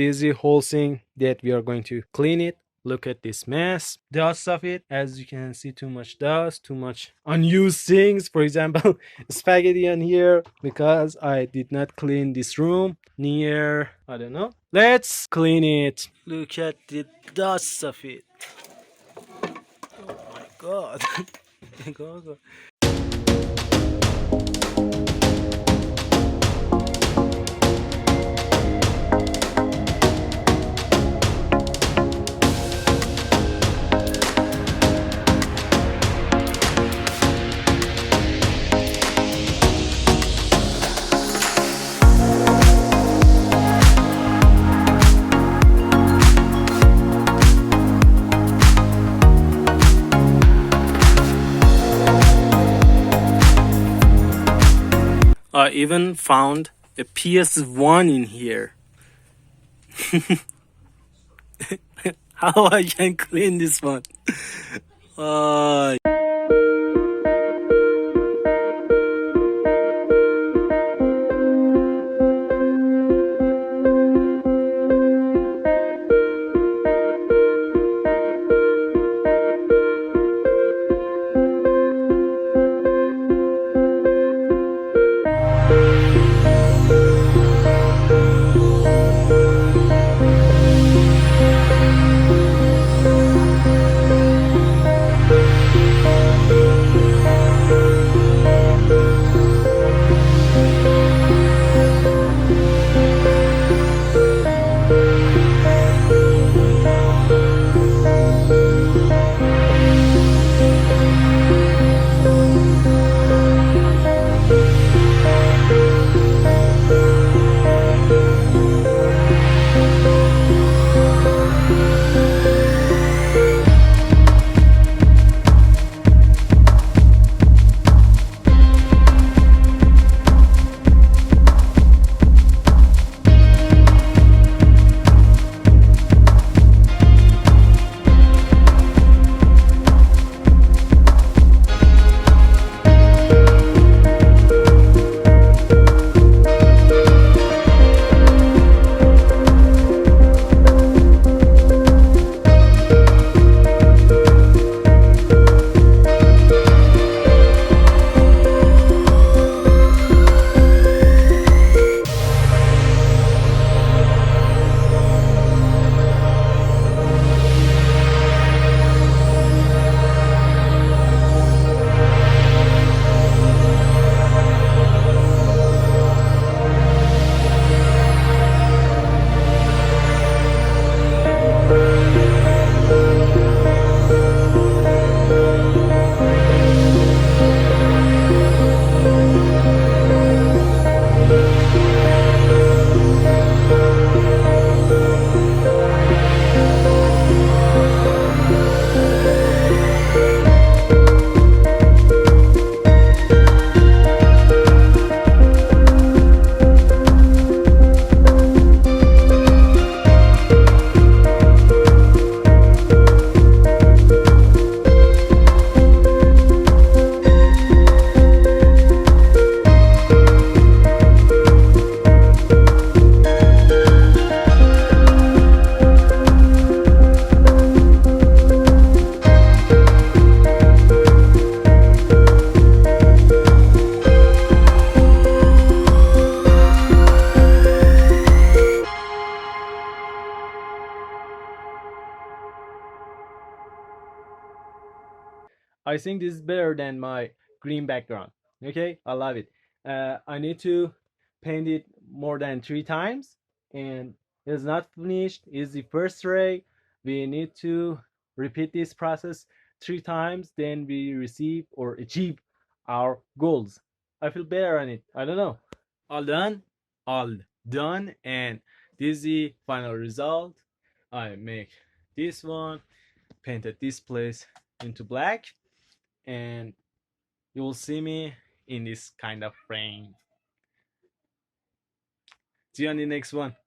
this is the whole thing that we are going to clean it. Look at this mess, dust of it. As you can see, too much dust, too much unused things. For example, spaghetti on here because I did not clean this room near, I don't know. Let's clean it. Look at the dust of it. Oh my god. Go, go. I even found a PS1 in here. How I can clean this one? Uh, I think this is better than my green background. Okay, I love it. I need to paint it more than 3 times, and it's not finished. It's the first ray. We need to repeat this process 3 times, then we receive or achieve our goals. I feel better on it. I don't know. All done, all done, and this is the final result. I make this one, painted this place into black, and you will see me in this kind of frame. See you on the next one.